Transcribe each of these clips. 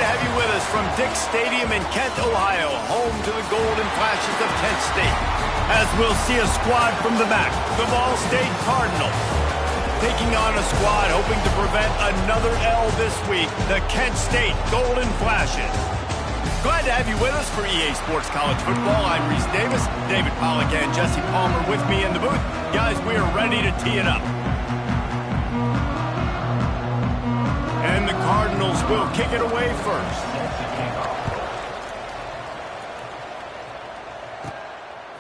to have you with us from Dick's Stadium in Kent, Ohio, home to the Golden Flashes of Kent State. As we'll see a squad from the back, the Ball State Cardinals. Taking on a squad hoping to prevent another L this week, the Kent State Golden Flashes. Glad to have you with us for EA Sports College Football. I'm Reese Davis, David Pollack and Jesse Palmer with me in the booth. Guys, we are ready to tee it up. And the Cardinals will kick it away first.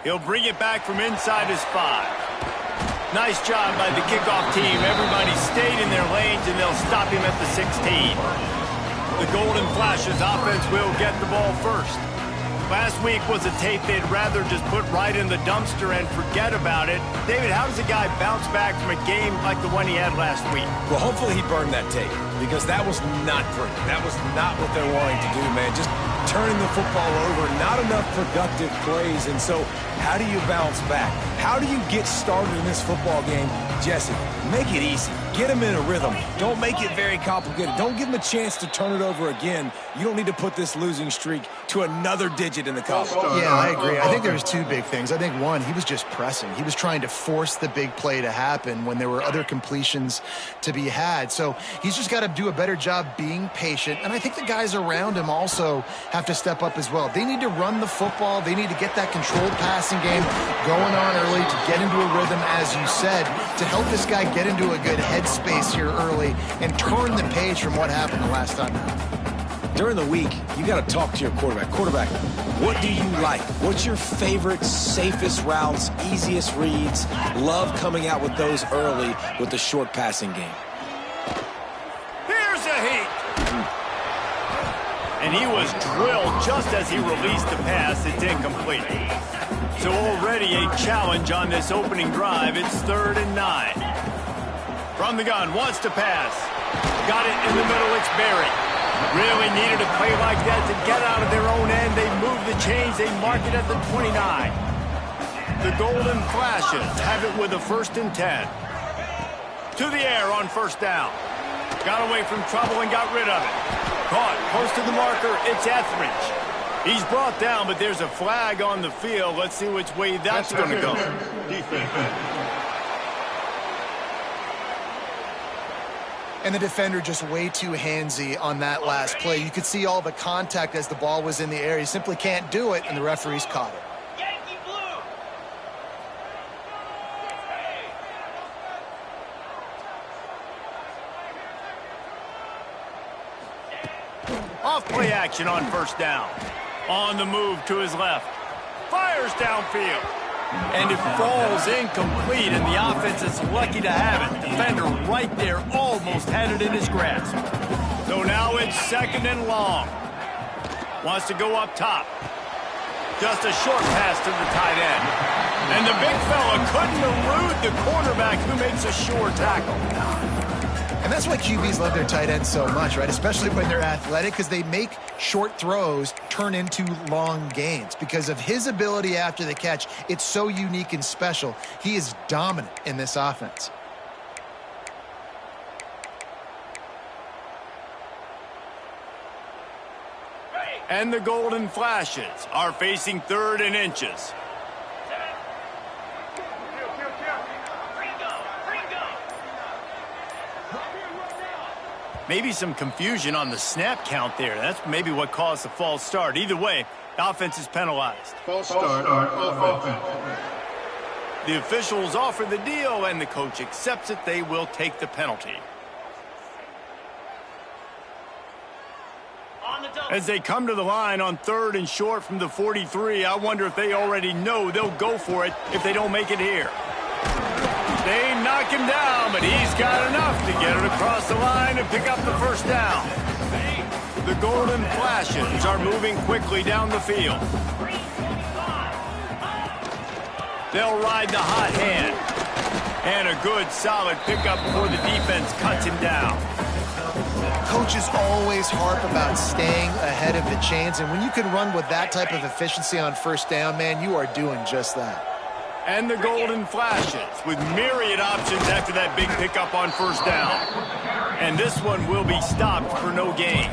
He'll bring it back from inside his 5. Nice job by the kickoff team. Everybody stayed in their lanes, and they'll stop him at the 16. The Golden Flashes offense will get the ball first. Last week was a tape they'd rather just put right in the dumpster and forget about it. David, how does a guy bounce back from a game like the one he had last week? Well, hopefully he burned that tape, because that was not pretty. That was not what they're wanting to do, man. Just turning the football over, not enough productive plays. And so how do you bounce back? How do you get started in this football game? Jesse, make it easy. Get him in a rhythm. Don't make it very complicated. Don't give him a chance to turn it over again. You don't need to put this losing streak to another digit in the column. Yeah, I agree. I think there was two big things. I think, one, he was just pressing. He was trying to force the big play to happen when there were other completions to be had. So he's just got to do a better job being patient. And I think the guys around him also have to step up as well. They need to run the football. They need to get that controlled passing game going on early to get into a rhythm, as you said, to help this guy get into a good headspace here early and turn the page from what happened the last time. During the week, you got to talk to your quarterback. Quarterback, what do you like? What's your favorite, safest routes, easiest reads? Love coming out with those early with the short passing game. Here's a heat. And he was drilled just as he released the pass. It's incomplete. So already a challenge on this opening drive. It's 3rd and 9. From the gun, wants to pass. Got it in the middle, it's Berry. Really needed a play like that to get out of their own end. They move the chains, they mark it at the 29. The Golden Flashes have it with a 1st and 10. To the air on 1st down. Got away from trouble and got rid of it. Caught, close to the marker, it's Etheridge. He's brought down, but there's a flag on the field. Let's see which way that's going to go. And the defender just way too handsy on that last play. You could see all the contact as the ball was in the air. He simply can't do it, and the referees caught it. Yankee Blue. Off play action on 1st down. On the move to his left. Fires downfield. And it falls incomplete, and the offense is lucky to have it. Defender right there almost had it in his grasp. So now it's 2nd and long. Wants to go up top. Just a short pass to the tight end. And the big fella couldn't elude the cornerback who makes a sure tackle. And that's why QBs love their tight ends so much, right? Especially when they're athletic, because they make short throws turn into long gains. Because of his ability after the catch, it's so unique and special. He is dominant in this offense. And the Golden Flashes are facing 3rd and inches. Maybe some confusion on the snap count there. That's maybe what caused the false start. Either way, the offense is penalized. False start offense. The officials offer the deal, and the coach accepts it. They will take the penalty. As they come to the line on 3rd and short from the 43, I wonder if they already know they'll go for it if they don't make it here. They knock him down, but he's got enough to get it across the line and pick up the 1st down. The Golden Flashes are moving quickly down the field. They'll ride the hot hand. And a good, solid pickup before the defense cuts him down. Coaches always harp about staying ahead of the chains, and when you can run with that type of efficiency on 1st down, man, you are doing just that. And the Golden Flashes with myriad options after that big pickup on 1st down. And this one will be stopped for no gain.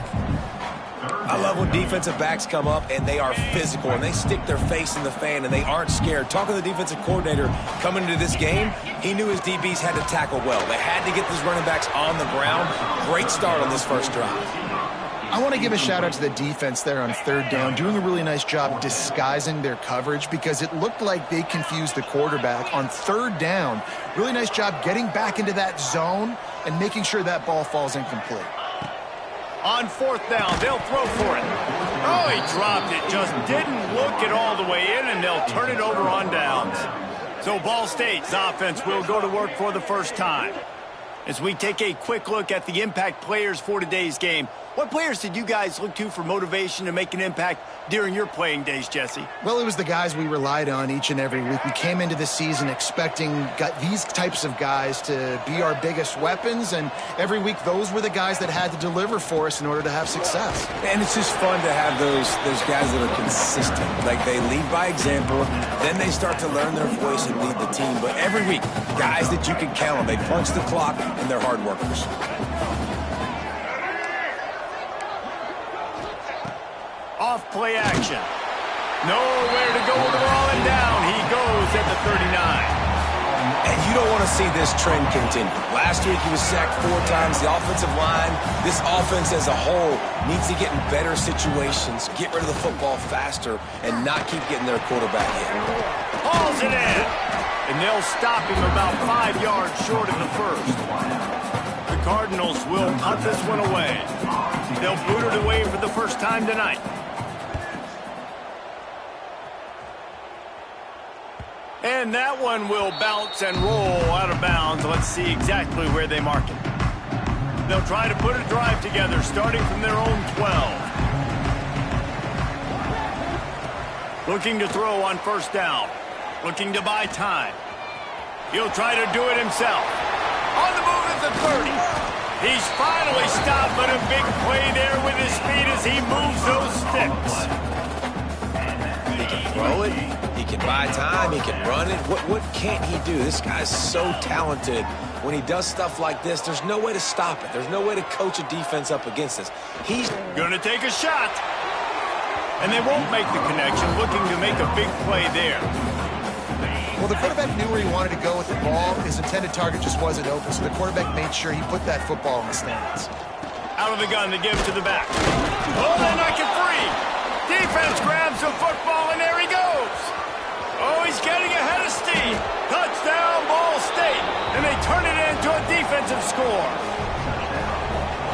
I love when defensive backs come up and they are physical and they stick their face in the fan and they aren't scared. Talking to the defensive coordinator coming into this game, he knew his DBs had to tackle well. They had to get these running backs on the ground. Great start on this first drive. I want to give a shout out to the defense there on third down, doing a really nice job disguising their coverage because it looked like they confused the quarterback on third down. Really nice job getting back into that zone and making sure that ball falls incomplete. On fourth down, they'll throw for it. Oh, he dropped it. Just didn't look it all the way in, and they'll turn it over on downs. So Ball State's offense will go to work for the first time. As we take a quick look at the impact players for today's game, what players did you guys look to for motivation to make an impact during your playing days, Jesse? Well, it was the guys we relied on each and every week. We came into the season expecting these types of guys to be our biggest weapons, and every week those were the guys that had to deliver for us in order to have success. And it's just fun to have those guys that are consistent. Like they lead by example, then they start to learn their voice and lead the team. But every week, guys that you can count on, they punch the clock and they're hard workers. Off play action. Nowhere to go with the ball, and down he goes at the 39. And you don't want to see this trend continue. Last week he was sacked 4 times. The offensive line, this offense as a whole, needs to get in better situations, get rid of the football faster, and not keep getting their quarterback hit. Hauls it in. And they'll stop him about 5 yards short of the first. The Cardinals will punt this one away. They'll boot it away for the first time tonight. And that one will bounce and roll out of bounds. Let's see exactly where they mark it. They'll try to put a drive together starting from their own 12. Looking to throw on first down. Looking to buy time. He'll try to do it himself. On the move at the 30. He's finally stopped, but a big play there with his speed as he moves those sticks. He can throw it. He can buy time. He can run it. What can't he do? This guy's so talented. When he does stuff like this, there's no way to stop it. There's no way to coach a defense up against this. He's going to take a shot. And they won't make the connection, looking to make a big play there. Well, the quarterback knew where he wanted to go with the ball. His intended target just wasn't open, so the quarterback made sure he put that football in the stands. Out of the gun to give to the back. Oh, they knock it free. Defense grabs the football, and there he goes. Oh, he's getting ahead of steam. Touchdown, Ball State. And they turn it into a defensive score.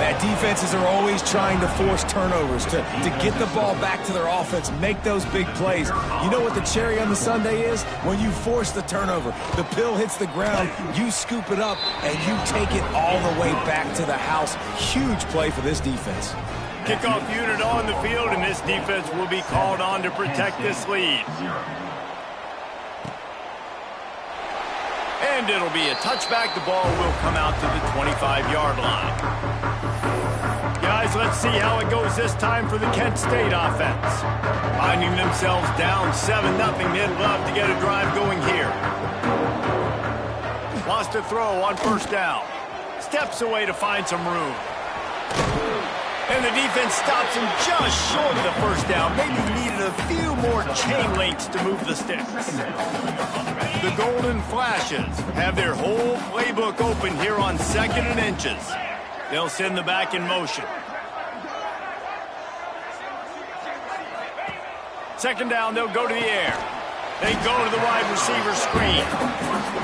That defenses are always trying to force turnovers, to get the ball back to their offense, make those big plays. You know what the cherry on the sundae is? When you force the turnover, the pill hits the ground, you scoop it up, and you take it all the way back to the house. Huge play for this defense. Kickoff unit on the field, and this defense will be called on to protect this lead. And it'll be a touchback. The ball will come out to the 25-yard line. Guys, let's see how it goes this time for the Kent State offense. Finding themselves down 7-0, they'd love to get a drive going here. Lost a throw on first down. Steps away to find some room. And the defense stops him just short of the first down. Maybe needed a few more chain links to move the sticks. The Golden Flashes have their whole playbook open here on 2nd and inches. They'll send the back in motion. Second down, they'll go to the air. They go to the wide receiver screen.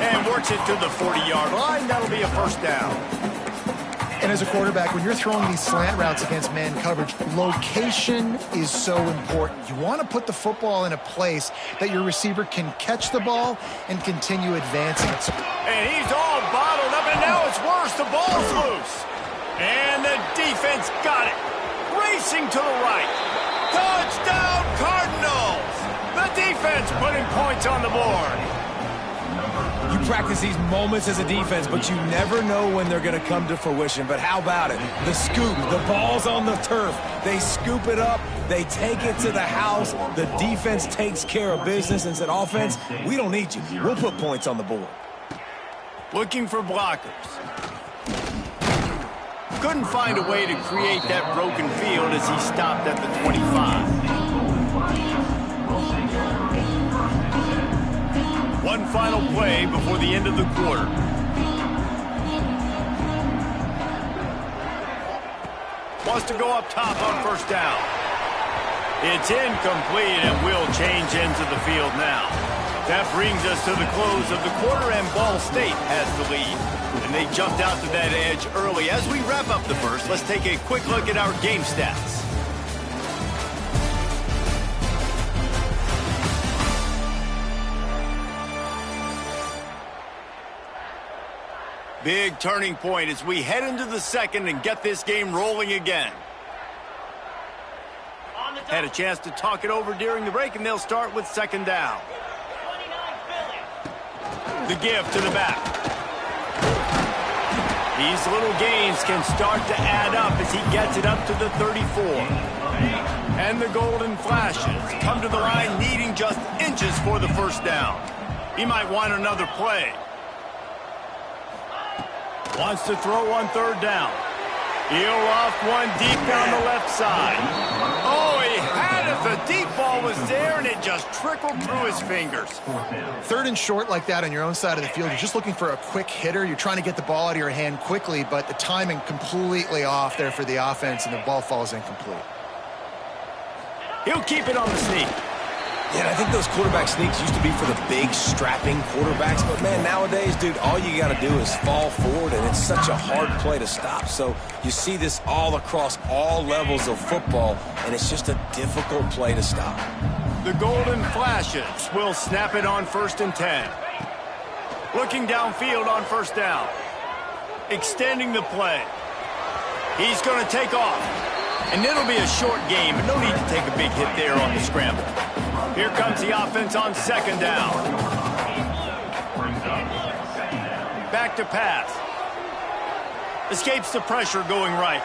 And works it to the 40-yard line. That'll be a first down. And as a quarterback, when you're throwing these slant routes against man coverage, location is so important. You want to put the football in a place that your receiver can catch the ball and continue advancing. And he's all bottled up, and now it's worse. The ball's loose. And the defense got it. Racing to the right. Touchdown, Cardinals! The defense putting points on the board. You practice these moments as a defense, but you never know when they're going to come to fruition. But how about it? The scoop, the ball's on the turf. They scoop it up. They take it to the house. The defense takes care of business and said, offense, we don't need you. We'll put points on the board. Looking for blockers. Couldn't find a way to create that broken field as he stopped at the 25. One final play before the end of the quarter. Wants to go up top on first down. It's incomplete and will change ends of the field now. That brings us to the close of the quarter, and Ball State has the lead. And they jumped out to that edge early. As we wrap up the first, let's take a quick look at our game stats. Big turning point as we head into the second and get this game rolling again. Had a chance to talk it over during the break, and they'll start with second down. The give to the back. These little gains can start to add up as he gets it up to the 34. And the Golden Flashes come to the line needing just inches for the first down. He might want another play. Wants to throw on third down. He'll off one deep down the left side. Oh, he had it. The deep ball was there, and it just trickled through his fingers. Third and short like that on your own side of the field, you're just looking for a quick hitter. You're trying to get the ball out of your hand quickly, but the timing completely off there for the offense, and the ball falls incomplete. He'll keep it on the sneak. Yeah, and I think those quarterback sneaks used to be for the big, strapping quarterbacks. But, man, nowadays, dude, all you got to do is fall forward, and it's such a hard play to stop. So you see this all across all levels of football, and it's just a difficult play to stop. The Golden Flashes will snap it on 1st and 10. Looking downfield on first down. Extending the play. He's going to take off. And it'll be a short game, but no need to take a big hit there on the scramble. Here comes the offense on second down. Back to pass. Escapes the pressure going right.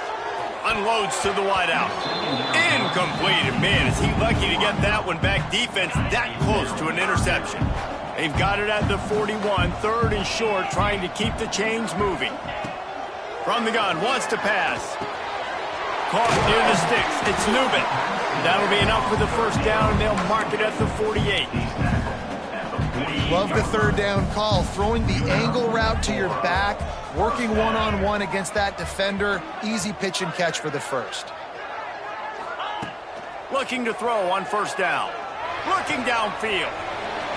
Unloads to the wideout. Incomplete. And man, is he lucky to get that one back. Defense that close to an interception. They've got it at the 41. Third and short, trying to keep the chains moving. From the gun, wants to pass. Caught near the sticks. It's Nubin. That'll be enough for the first down, and they'll mark it at the 48. Love the third down call. Throwing the angle route to your back, working one-on-one against that defender. Easy pitch and catch for the first. Looking to throw on first down. Looking downfield.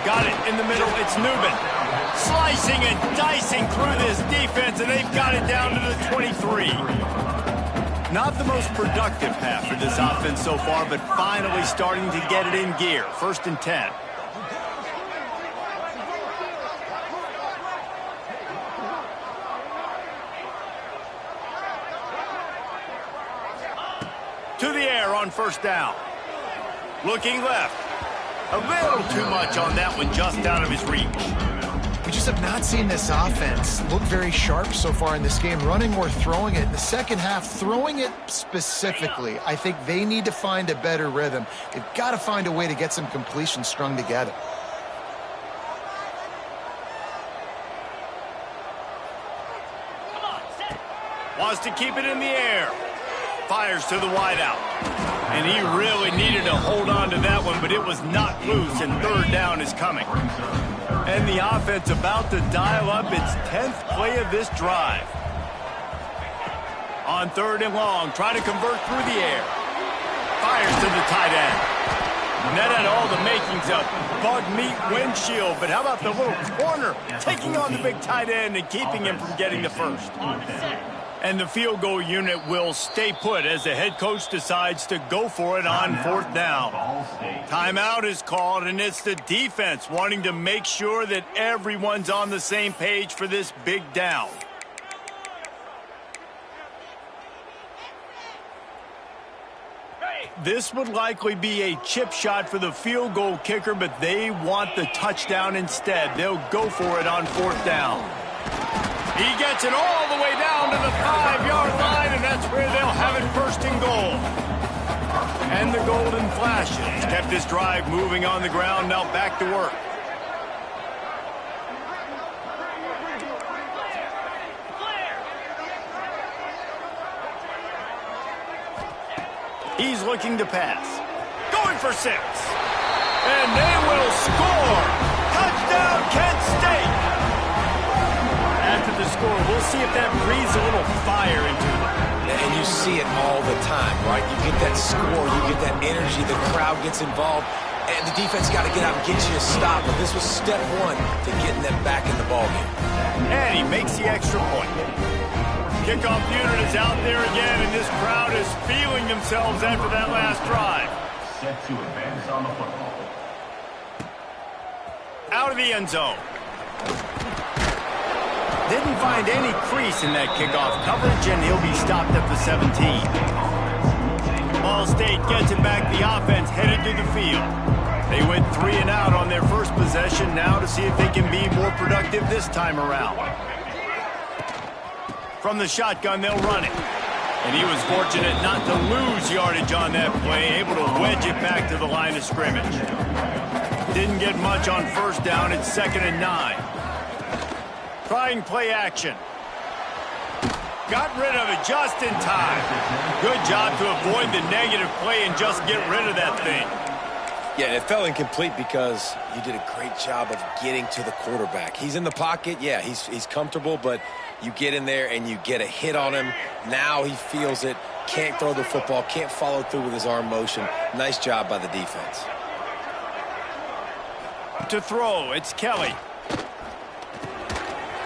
Got it in the middle. It's Nubin. Slicing and dicing through this defense, and they've got it down to the 23. Not the most productive half for this offense so far, but finally starting to get it in gear. 1st and 10. To the air on first down. Looking left. A little too much on that one, just out of his reach. We just have not seen this offense look very sharp so far in this game, running or throwing it. In the second half, throwing it specifically, I think they need to find a better rhythm. They've got to find a way to get some completions strung together. Wants to keep it in the air. Fires to the wideout. And he really needed to hold on to that one, but it was not loose, and third down is coming. And the offense about to dial up its 10th play of this drive. On third and long, trying to convert through the air. Fires to the tight end. And that had all the makings of bug meat windshield, but how about the little corner taking on the big tight end and keeping him from getting the first? And the field goal unit will stay put as the head coach decides to go for it on 4th down. Timeout is called, and it's the defense wanting to make sure that everyone's on the same page for this big down. This would likely be a chip shot for the field goal kicker, but they want the touchdown instead. They'll go for it on 4th down. He gets it all the way down to the 5-yard line, and that's where they'll have it 1st and goal. And the Golden Flashes kept this drive moving on the ground, now back to work. He's looking to pass. Going for 6. And they will score. Touchdown, Kent State. After the score, we'll see if that breathes a little fire into them. And you see it all the time, right? You get that score, you get that energy, the crowd gets involved, and the defense got to get out and get you a stop. But this was step 1 to getting them back in the ballgame. And he makes the extra point. Kickoff unit is out there again, and this crowd is feeling themselves after that last drive. Set to advance on the football. Out of the end zone. Didn't find any crease in that kickoff coverage, and he'll be stopped at the 17. Ball State gets it back. The offense headed to the field. They went 3 and out on their first possession, now to see if they can be more productive this time around. From the shotgun, they'll run it. And he was fortunate not to lose yardage on that play, able to wedge it back to the line of scrimmage. Didn't get much on first down. It's 2nd and 9. Trying play action. Got rid of it just in time. Good job to avoid the negative play and just get rid of that thing. Yeah, it fell incomplete because you did a great job of getting to the quarterback. He's in the pocket. Yeah, he's comfortable, but you get in there and you get a hit on him. Now he feels it. Can't throw the football. Can't follow through with his arm motion. Nice job by the defense. To throw, it's Kelly.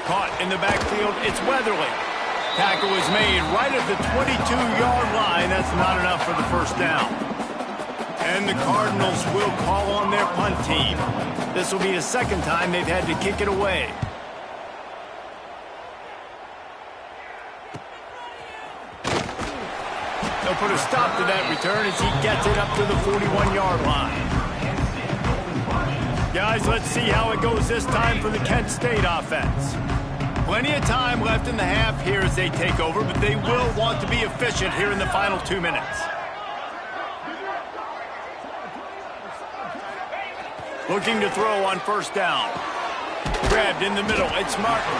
Caught in the backfield, it's Weatherly. Tackle was made right at the 22-yard line. That's not enough for the first down. And the Cardinals will call on their punt team. This will be the 2nd time they've had to kick it away. They'll put a stop to that return as he gets it up to the 41-yard line. Guys, let's see how it goes this time for the Kent State offense. Plenty of time left in the half here as they take over, but they will want to be efficient here in the final 2 minutes. Looking to throw on first down. Grabbed in the middle. It's Martin.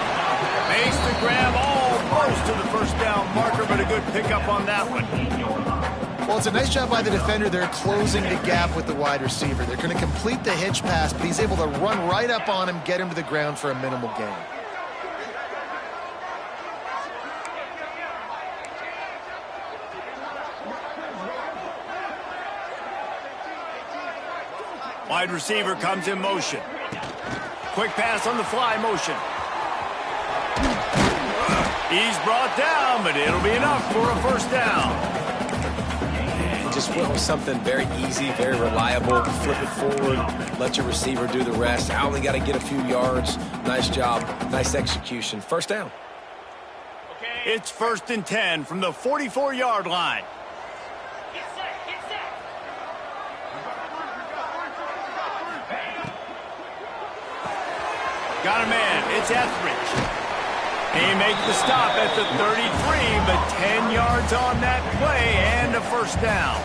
Makes the grab almost to the first down marker, but a good pickup on that one. Well, it's a nice job by the defender. They're closing the gap with the wide receiver. They're going to complete the hitch pass, but he's able to run right up on him, get him to the ground for a minimal gain. Wide receiver comes in motion. Quick pass on the fly motion. He's brought down, but it'll be enough for a first down. Just went with something very easy, very reliable. Flip it forward, let your receiver do the rest. I only got to get a few yards. Nice job, nice execution. First down. It's 1st and 10 from the 44-yard line. Got a man. It's Etheridge. He makes the stop at the 33, but 10 yards on that play and a first down.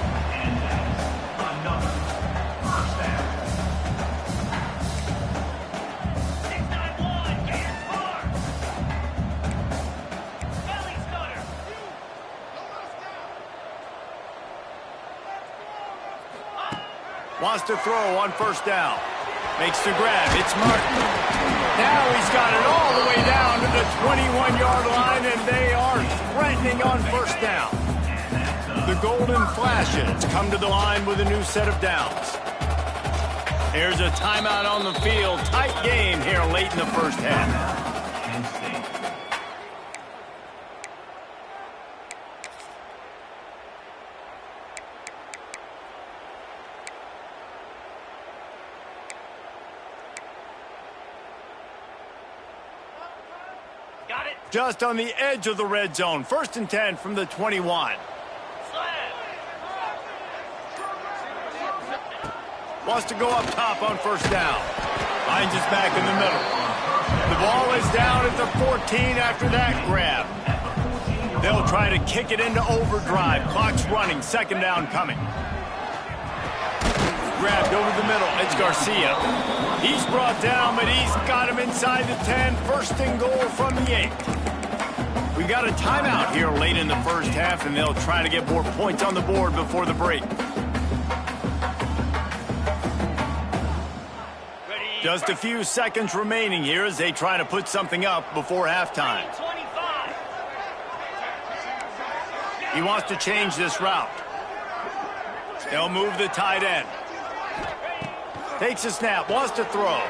Wants to throw on first down. Makes the grab. It's Martin. Now he's got it all the way down to the 21-yard line, and they are threatening on first down. The Golden Flashes come to the line with a new set of downs. Here's a timeout on the field. Tight game here late in the first half. Just on the edge of the red zone. 1st and 10 from the 21. Wants to go up top on first down. Finds his back in the middle. The ball is down at the 14 after that grab. They'll try to kick it into overdrive. Clock's running. 2nd down coming. Grabbed over the middle. It's Garcia. He's brought down, but he's got him inside the 10. 1st and goal from the 8. We've got a timeout here late in the first half, and they'll try to get more points on the board before the break. Just a few seconds remaining here as they try to put something up before halftime. He wants to change this route. They'll move the tight end. Takes a snap, wants to throw.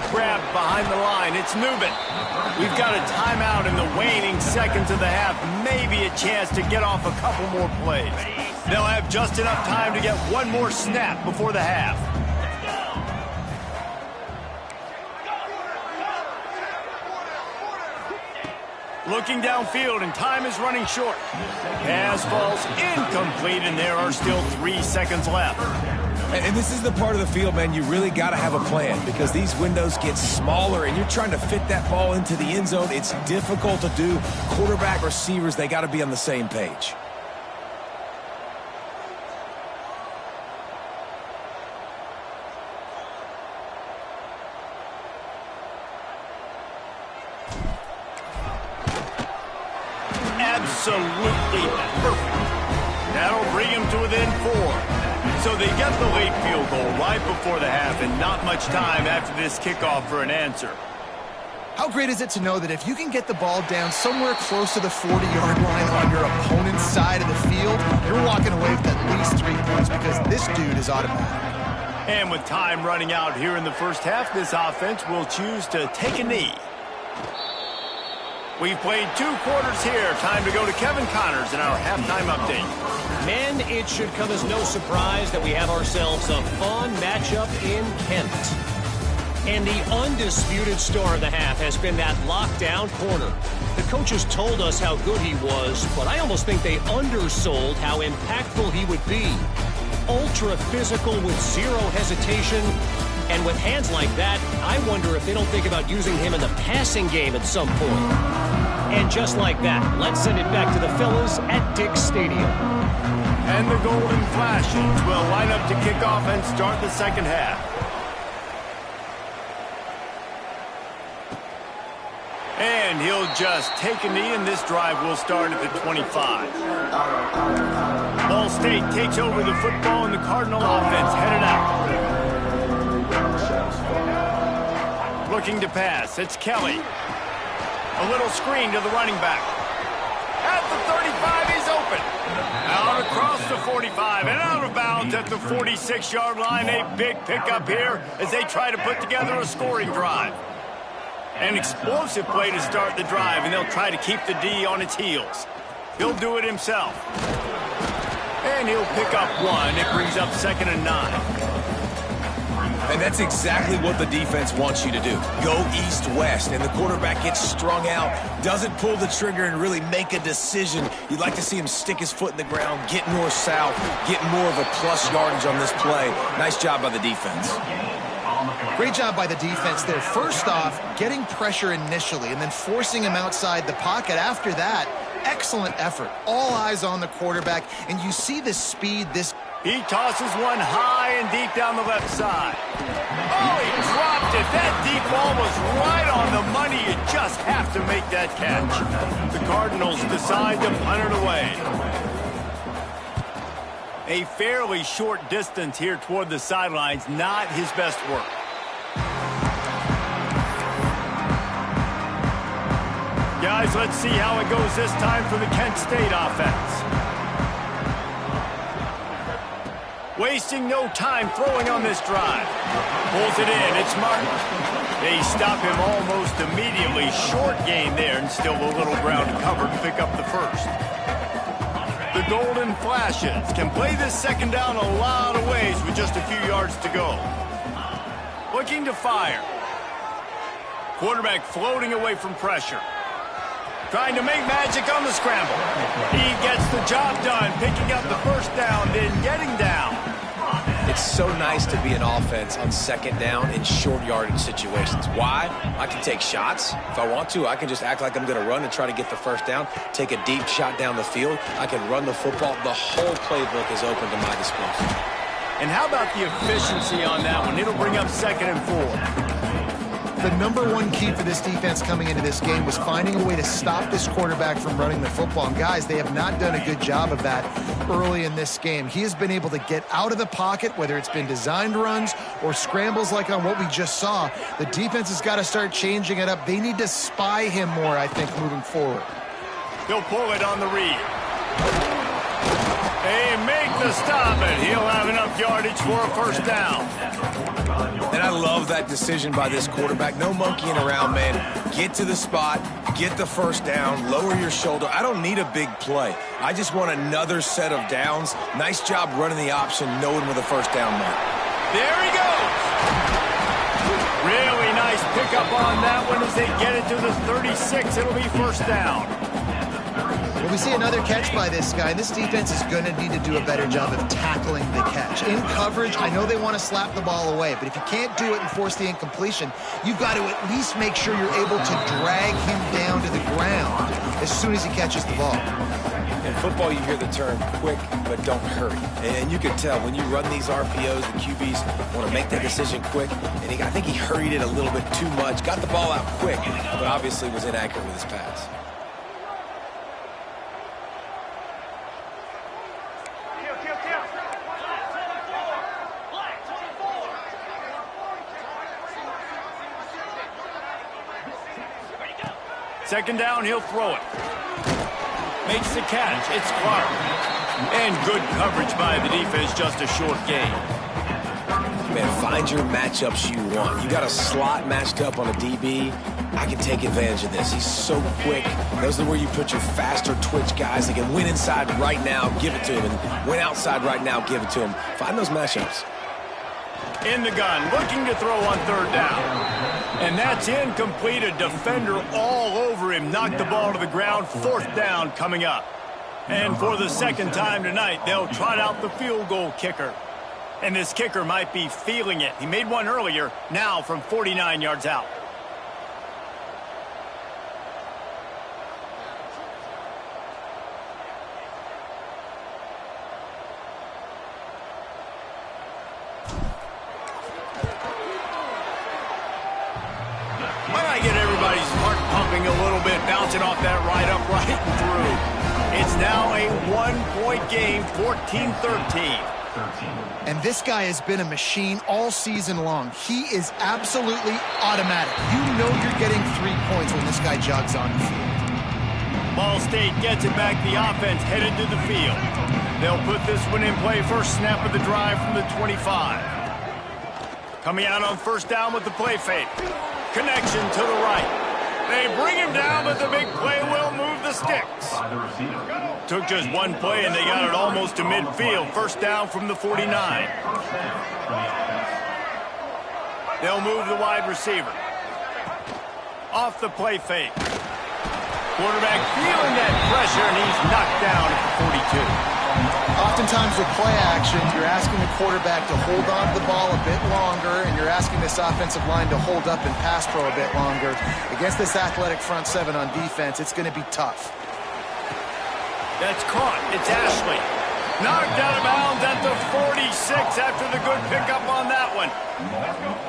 Grabbed behind the line, it's Nubin. We've got a timeout in the waning seconds of the half. Maybe a chance to get off a couple more plays. They'll have just enough time to get one more snap before the half. Looking downfield, and time is running short. Pass falls incomplete, and there are still 3 seconds left. And this is the part of the field, man, you really got to have a plan because these windows get smaller and you're trying to fit that ball into the end zone. It's difficult to do. Quarterback, receivers, they got to be on the same page. Absolutely perfect. That'll bring him to within 4. So they get the late field goal right before the half, and not much time after this kickoff for an answer. How great is it to know that if you can get the ball down somewhere close to the 40-yard line on your opponent's side of the field, you're walking away with at least 3 points because this dude is automatic. And with time running out here in the first half, this offense will choose to take a knee. We've played 2 quarters here. Time to go to Kevin Connors in our halftime update. Men, it should come as no surprise that we have ourselves a fun matchup in Kent. And the undisputed star of the half has been that lockdown corner. The coaches told us how good he was, but I almost think they undersold how impactful he would be. Ultra physical with zero hesitation. And with hands like that, I wonder if they don't think about using him in the passing game at some point. And just like that, let's send it back to the fellas at Dick's Stadium. And the Golden Flashes will line up to kick off and start the second half. And he'll just take a knee, and this drive will start at the 25. Ball State takes over the football, and the Cardinal offense headed out. Looking to pass, it's Kelly. A little screen to the running back. At the 35, he's open. Out across the 45 and out of bounds at the 46-yard line. A big pickup here as they try to put together a scoring drive. An explosive play to start the drive, and they'll try to keep the D on its heels. He'll do it himself. And he'll pick up 1. It brings up 2nd and 9. And that's exactly what the defense wants you to do. Go east-west, and the quarterback gets strung out, doesn't pull the trigger and really make a decision. You'd like to see him stick his foot in the ground, get north-south, get more of a plus yardage on this play. Nice job by the defense. Great job by the defense there. First off, getting pressure initially and then forcing him outside the pocket after that. Excellent effort. All eyes on the quarterback, and you see the speed this... He tosses one high and deep down the left side. Oh, he dropped it. That deep ball was right on the money. You just have to make that catch. The Cardinals decide to punt it away. A fairly short distance here toward the sidelines. Not his best work. Guys, let's see how it goes this time for the Kent State offense. Wasting no time throwing on this drive. Pulls it in. It's Martin. They stop him almost immediately. Short gain there, and still a little ground to cover to pick up the first. The Golden Flashes can play this second down a lot of ways with just a few yards to go. Looking to fire. Quarterback floating away from pressure. Trying to make magic on the scramble. He gets the job done, picking up the first down, then getting down. It's so nice to be an offense on second down in short yardage situations. Why? I can take shots. If I want to, I can just act like I'm going to run and try to get the first down, take a deep shot down the field. I can run the football. The whole playbook is open to my disposal. And how about the efficiency on that one? It'll bring up 2nd and 4. the number one key for this defense coming into this game was finding a way to stop this quarterback from running the football. And guys, they have not done a good job of that early in this game. He has been able to get out of the pocket, whether it's been designed runs or scrambles like on what we just saw. The defense has got to start changing it up. They need to spy him more, I think, moving forward. He'll pull it on the read. They make the stop, and he'll have enough yardage for a first down. And I love that decision by this quarterback. No monkeying around, man. Get to the spot, get the first down, lower your shoulder. I don't need a big play. I just want another set of downs. Nice job running the option, knowing where the first down went. There he goes. Really nice pickup on that one as they get it to the 36. It'll be first down. Well, we see another catch by this guy. This defense is going to need to do a better job of tackling the catch. In coverage, I know they want to slap the ball away, but if you can't do it and force the incompletion, you've got to at least make sure you're able to drag him down to the ground as soon as he catches the ball. In football, you hear the term quick, but don't hurry. And you can tell when you run these RPOs, the QBs want to make that decision quick. And I think he hurried it a little bit too much, got the ball out quick, but obviously was inaccurate with his pass. Second down, he'll throw it. Makes the catch. It's Clark. And good coverage by the defense, just a short gain. Man, find your matchups you want. You got a slot matched up on a DB. I can take advantage of this. He's so quick. Those are where you put your faster twitch guys that can win inside right now, give it to him, and win outside right now, give it to him. Find those matchups. In the gun, looking to throw on third down. And that's incomplete. A defender all over him. Knocked the ball to the ground. Fourth down coming up. And for the second time tonight, they'll trot out the field goal kicker. And this kicker might be feeling it. He made one earlier, now from 49 yards out. A little bit, bouncing off that right upright and through. It's now a one-point game, 14-13. And this guy has been a machine all season long. He is absolutely automatic. You know you're getting 3 points when this guy jogs on the field. Ball State gets it back. The offense headed to the field. They'll put this one in play. First snap of the drive from the 25. Coming out on first down with the play fake. Connection to the right. They bring him down, but the big play will move the sticks. Took just one play, and they got it almost to midfield. First down from the 49. They'll move the wide receiver. Off the play fake. Quarterback feeling that pressure, and he's knocked down at the 42. Oftentimes with play action, you're asking the quarterback to hold on to the ball a bit longer, and you're asking this offensive line to hold up and pass pro a bit longer. Against this athletic front seven on defense, it's going to be tough. That's caught. It's Ashley. Knocked out of bounds at the 46 after the good pickup on that one.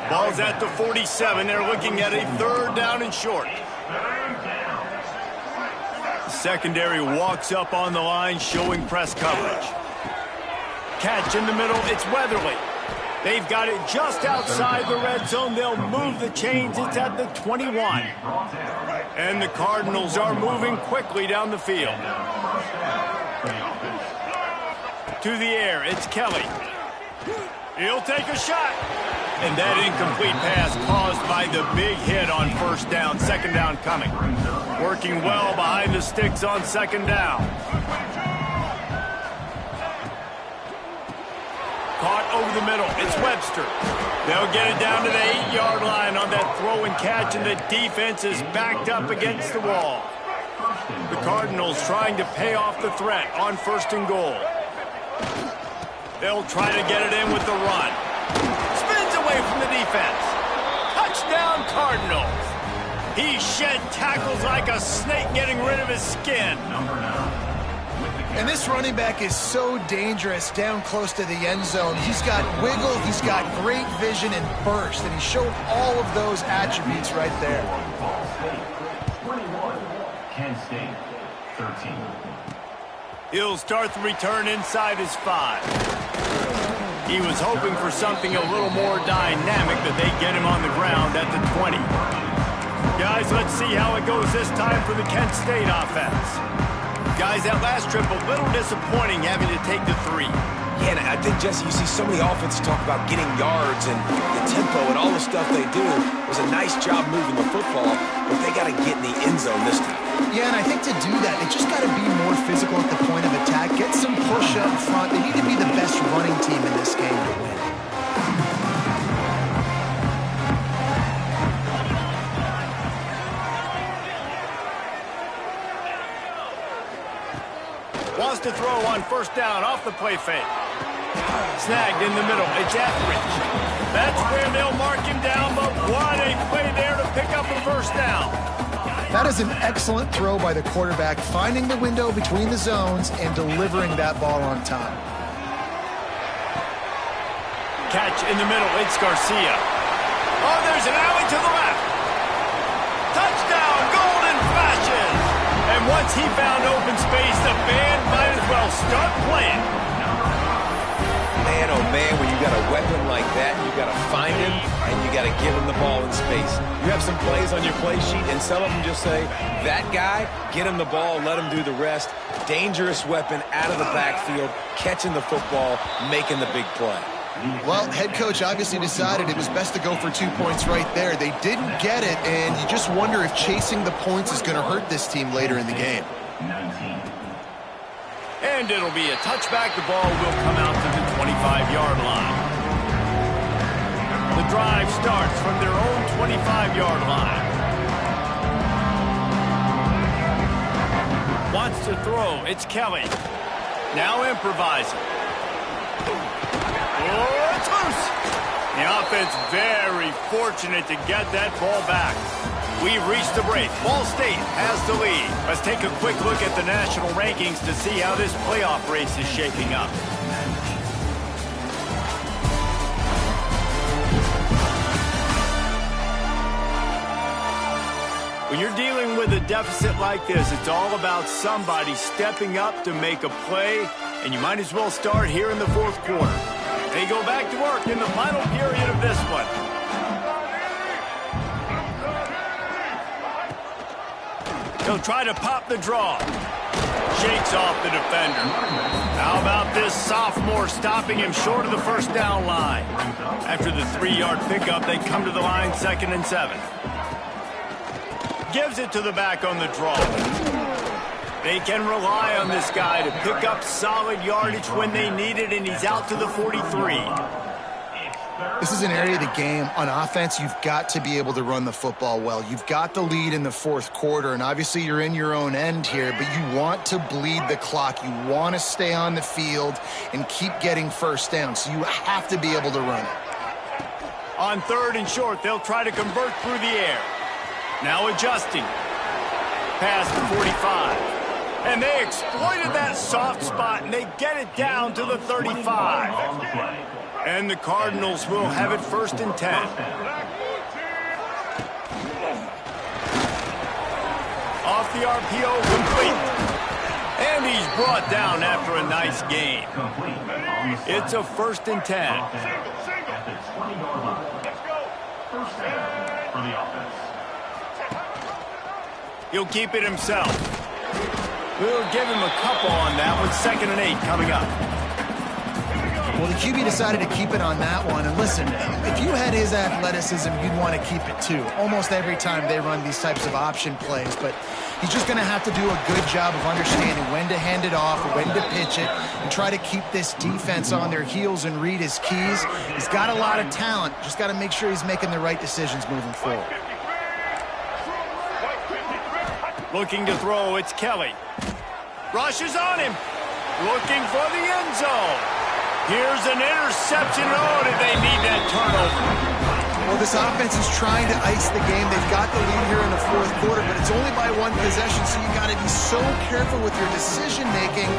Ball's at the 47. They're looking at a third down and short. Secondary walks up on the line, showing press coverage. Catch in the middle, it's Weatherly. They've got it just outside the red zone. They'll move the chains. It's at the 21. And the Cardinals are moving quickly down the field. To the air, it's Kelly. He'll take a shot. And that incomplete pass caused by the big hit on first down. Second down coming. Working well behind the sticks on second down. Caught over the middle. It's Webster. They'll get it down to the 8-yard line on that throw and catch, and the defense is backed up against the wall. The Cardinals trying to pay off the threat on first and goal. They'll try to get it in with the run. Spins away from the defense. Touchdown, Cardinals. He shed tackles like a snake, getting rid of his skin. And this running back is so dangerous down close to the end zone. He's got wiggle, he's got great vision and burst, and he showed all of those attributes right there. 21, Kent State, 13. He'll start the return inside his 5. He was hoping for something a little more dynamic, that they get him on the ground at the 20. Guys, let's see how it goes this time for the Kent State offense. Guys, that last trip, a little disappointing having to take the 3. Yeah, and I think, Jesse, you see so many offenses talk about getting yards and the tempo and all the stuff they do. It was a nice job moving the football, but they got to get in the end zone this time. Yeah, and I think to do that, they just got to be more physical at the point of attack, get some push up front. They need to be the best running team in this game to win. Wants to throw on first down off the play fake. Snagged in the middle. It's Etheridge. That's where they'll mark him down, but what a play there to pick up a first down. That is an excellent throw by the quarterback, finding the window between the zones and delivering that ball on time. Catch in the middle. It's Garcia. Oh, there's an alley to the left. Touchdown, Golden Flashes. And once he found open space, the band might as well start playing. Man, oh man, when you got a weapon like that, you got to find him and you got to give him the ball in space. You have some plays on your play sheet, and some of them just say, that guy, get him the ball, let him do the rest. Dangerous weapon out of the backfield, catching the football, making the big play. Well, head coach obviously decided it was best to go for 2 points right there. They didn't get it, and you just wonder if chasing the points is going to hurt this team later in the game. 19. And it'll be a touchback. The ball will come out to the 25-yard line. The drive starts from their own 25-yard line. Wants to throw. It's Kelly. Now improvising. Oh, it's loose. The offense very fortunate to get that ball back. We've reached the break. Ball State has the lead. Let's take a quick look at the national rankings to see how this playoff race is shaping up. When you're dealing with a deficit like this, it's all about somebody stepping up to make a play, and you might as well start here in the fourth quarter. They go back to work in the final period of this one. He'll try to pop the draw. Shakes off the defender. How about this sophomore stopping him short of the first down line? After the 3-yard pickup, they come to the line 2nd and 7. Gives it to the back on the draw. They can rely on this guy to pick up solid yardage when they need it, and he's out to the 43. This is an area of the game. On offense, you've got to be able to run the football well. You've got the lead in the fourth quarter, and obviously you're in your own end here, but you want to bleed the clock. You want to stay on the field and keep getting first down, so you have to be able to run it. On 3rd and short, they'll try to convert through the air. Now adjusting. Past the 45. And they exploited that soft spot, and they get it down to the 35. And the Cardinals will have it 1st and 10. Off the RPO, complete. And he's brought down after a nice gain. It's a 1st and 10. At the 20-yard line. First down for the offense. He'll keep it himself. We'll give him a couple on that one. 2nd and 8 coming up. Well, the QB decided to keep it on that one. And listen, if you had his athleticism, you'd want to keep it too. Almost every time they run these types of option plays. But he's just going to have to do a good job of understanding when to hand it off, when to pitch it, and try to keep this defense on their heels and read his keys. He's got a lot of talent. Just got to make sure he's making the right decisions moving forward. Looking to throw, it's Kelly. Rushes on him. Looking for the end zone. Here's an interception. Oh, did they need that turnover? Well, this offense is trying to ice the game. They've got the lead here in the fourth quarter, but it's only by one possession, so you got to be so careful with your decision-making,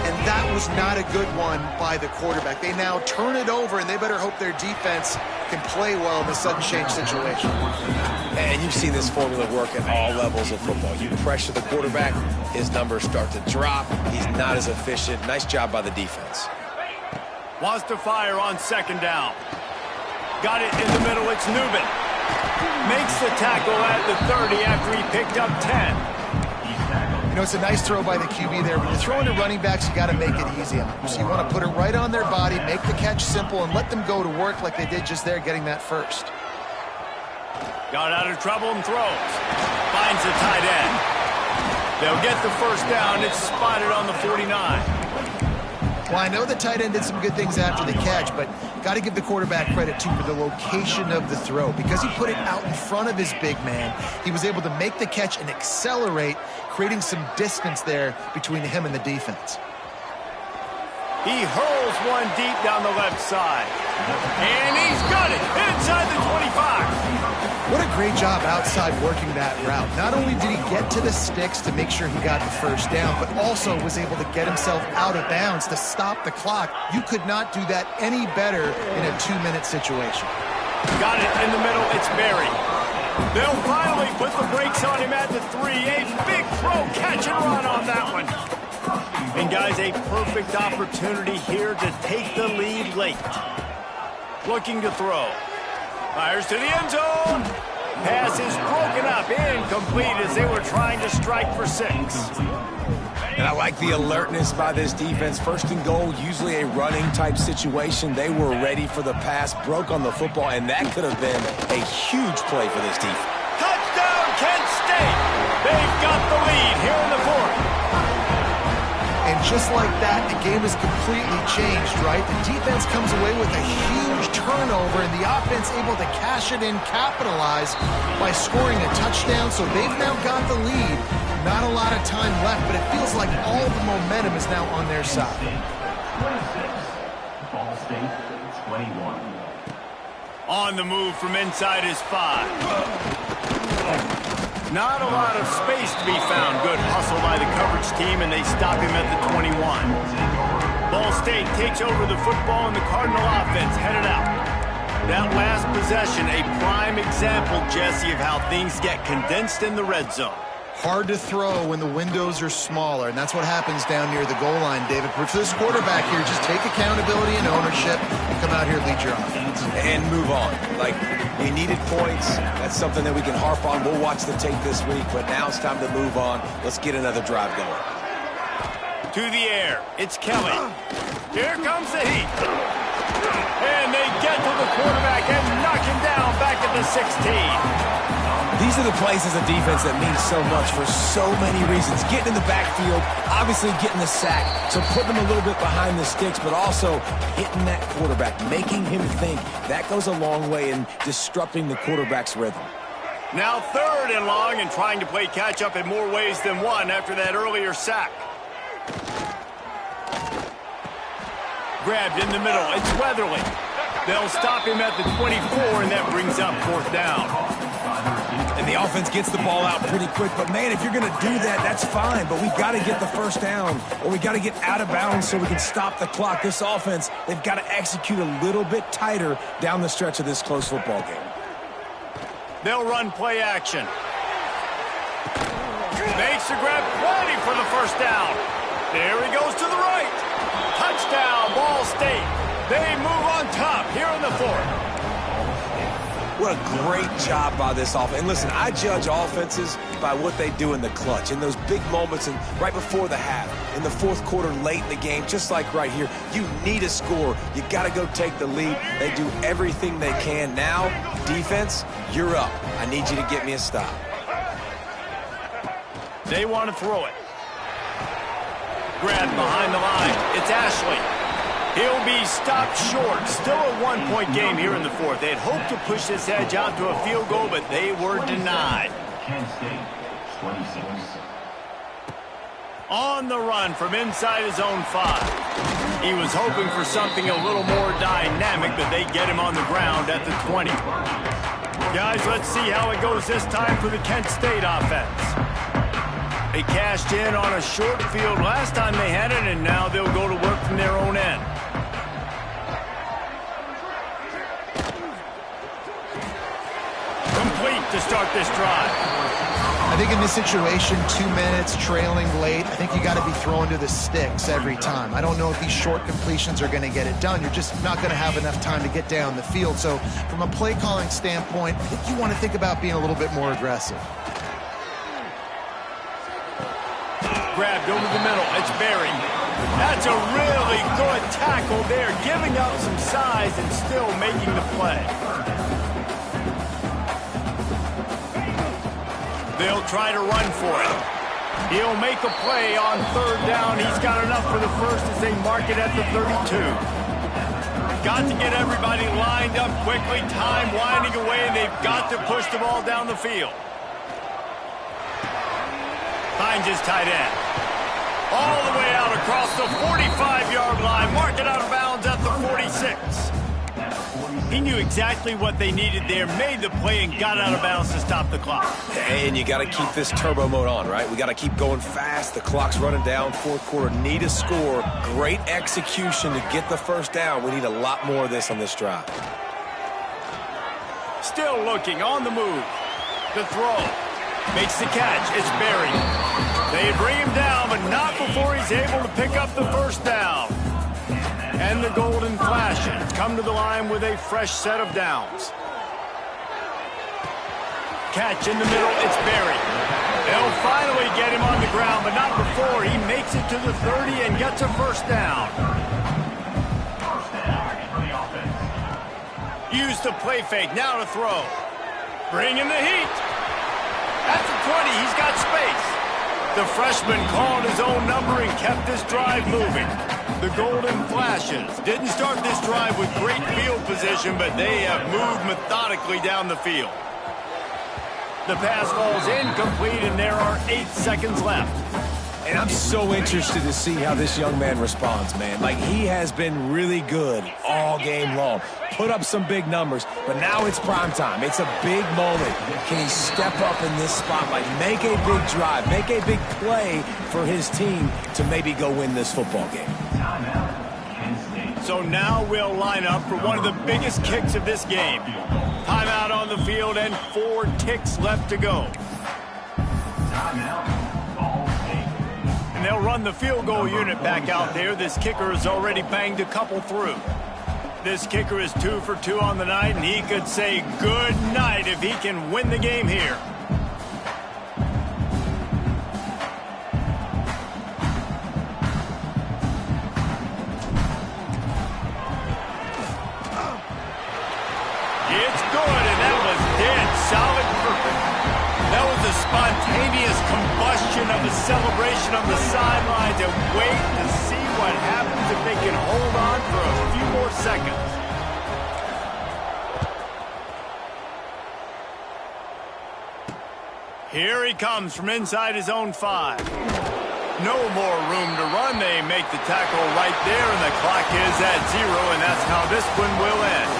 and that was not a good one by the quarterback. They now turn it over, and they better hope their defense can play well in the sudden change situation. And you've seen this formula work at all levels of football. You pressure the quarterback, his numbers start to drop. He's not as efficient. Nice job by the defense. Wants to fire on second down. Got it in the middle. It's Newman. Makes the tackle at the 30 after he picked up 10. You know, it's a nice throw by the QB there. When you're throwing to running backs, you got to make it easy on them. So you want to put it right on their body, make the catch simple, and let them go to work like they did just there, getting that first. Got out of trouble and throws. Finds the tight end. They'll get the first down. It's spotted on the 49. Well, I know the tight end did some good things after the catch, but got to give the quarterback credit, too, for the location of the throw. Because he put it out in front of his big man, he was able to make the catch and accelerate, creating some distance there between him and the defense. He hurls one deep down the left side. And he's got it inside the 25. What a great job outside working that route. Not only did he get to the sticks to make sure he got the first down, but also was able to get himself out of bounds to stop the clock. You could not do that any better in a 2-minute situation. Got it in the middle. It's Berry. They'll finally put the brakes on him at the 3. A big throw, catch and run on that one. And guys, a perfect opportunity here to take the lead late. Looking to throw. Fires to the end zone. Pass is broken up, incomplete as they were trying to strike for 6. And I like the alertness by this defense. First and goal, usually a running type situation. They were ready for the pass, broke on the football, and that could have been a huge play for this defense. Touchdown, Kent State. They've got the lead here in the fourth. And just like that, the game is completely changed, right? The defense comes away with a huge turnover, and the offense able to cash it in, capitalize by scoring a touchdown. So they've now got the lead. Not a lot of time left, but it feels like all the momentum is now on their side. 26. Ball State, 21. On the move from inside his 5. Not a lot of space to be found. Good hustle by the coverage team, and they stop him at the 21. Ball State takes over the football, and the Cardinal offense headed out. That last possession, a prime example, Jesse, of how things get condensed in the red zone. Hard to throw when the windows are smaller, and that's what happens down near the goal line, David. But for this quarterback here, just take accountability and ownership and come out here and lead your offense. And move on. Like, we needed points. That's something that we can harp on. We'll watch the tape this week, but now it's time to move on. Let's get another drive going. To the air. It's Kelly. Here comes the heat. And they get to the quarterback and knock him down back at the 16. These are the plays as a defense that mean so much for so many reasons. Getting in the backfield, obviously getting the sack, so putting them a little bit behind the sticks, but also hitting that quarterback, making him think. That goes a long way in disrupting the quarterback's rhythm. Now 3rd and long, and trying to play catch-up in more ways than one after that earlier sack. Grabbed in the middle. It's Weatherly. They'll stop him at the 24, and that brings up 4th down. And the offense gets the ball out pretty quick. But, man, if you're going to do that, that's fine. But we've got to get the first down, or we got to get out of bounds so we can stop the clock. This offense, they've got to execute a little bit tighter down the stretch of this close football game. They'll run play action. Makes the grab, plenty for the first down. There he goes to the right. Touchdown, Ball State. They move on top here in the 4th. What a great job by this offense. And listen, I judge offenses by what they do in the clutch, in those big moments and right before the half, in the 4th quarter, late in the game, just like right here. You need a score. You got to go take the lead. They do everything they can. Now, defense, you're up. I need you to get me a stop. They want to throw it. Grabbed behind the line. It's Ashley. He'll be stopped short. Still a 1-point game here in the 4th. They'd hoped to push this edge out to a field goal, but they were denied. Kent State, 26. On the run from inside his own 5. He was hoping for something a little more dynamic, but they get him on the ground at the 20. Guys, let's see how it goes this time for the Kent State offense. They cashed in on a short field last time they had it, and now they'll go to work from their own end. Complete to start this drive. I think in this situation, 2 minutes, trailing late, I think you got to be throwing to the sticks every time. I don't know if these short completions are going to get it done. You're just not going to have enough time to get down the field. So from a play calling standpoint, I think you want to think about being a little bit more aggressive. Grabbed over the middle. It's Berry. That's a really good tackle there, giving up some size and still making the play. They'll try to run for it. He'll make a play on third down. He's got enough for the first as they mark it at the 32. Got to get everybody lined up quickly. Time winding away, and they've got to push the ball down the field. Finds his tight end. All the way out across the 45-yard line. Mark it out of bounds at the 46. He knew exactly what they needed there, made the play, and got out of bounds to stop the clock. And you got to keep this turbo mode on, right? We got to keep going fast. The clock's running down. Fourth quarter, need a score. Great execution to get the first down. We need a lot more of this on this drive. Still looking, on the move. The throw. Makes the catch. It's Berry. They bring him down, but not before he's able to pick up the first down. And the Golden Flashes come to the line with a fresh set of downs. Catch in the middle, it's Berry. They'll finally get him on the ground, but not before he makes it to the 30 and gets a first down. Use the play fake, now to throw. Bring in the heat. At the 20, he's got space. The freshman called his own number and kept this drive moving. The Golden Flashes didn't start this drive with great field position, but they have moved methodically down the field. The pass falls incomplete, and there are 8 seconds left. And I'm so interested to see how this young man responds, man. Like, he has been really good all game long. Put up some big numbers, but now it's prime time. It's a big moment. Can he step up in this spot, like make a big drive, make a big play for his team to maybe go win this football game? So now we'll line up for one of the biggest kicks of this game. Timeout on the field and 4 ticks left to go. And they'll run the field goal unit back out there. This kicker has already banged a couple through. This kicker is 2 for 2 on the night, and he could say good night if he can win the game here. It's good, and that was dead solid perfect. That was a spontaneous combustion of a celebration on the sidelines, and wait to see what happens if they can hold on for a few more seconds. Here he comes from inside his own 5. No more room to run. They make the tackle right there, and the clock is at 0, and that's how this one will end.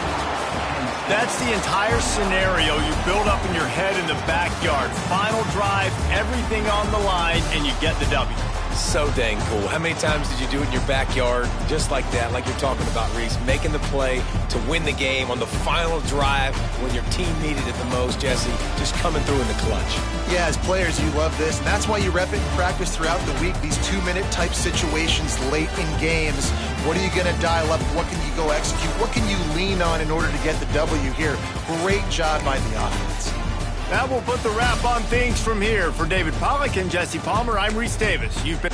That's the entire scenario you build up in your head in the backyard. Final drive, everything on the line, and you get the W. So dang cool. How many times did you do it in your backyard just like that, like you're talking about, Reese? Making the play to win the game on the final drive when your team needed it the most, Jesse. Just coming through in the clutch. Yeah, as players, you love this, and that's why you rep it and practice throughout the week. These 2-minute type situations late in games. What are you going to dial up? What can you go execute? What can you lean on in order to get the W here? Great job by the offense. That will put the wrap on things from here. For David Pollack and Jesse Palmer, I'm Reese Davis. You've been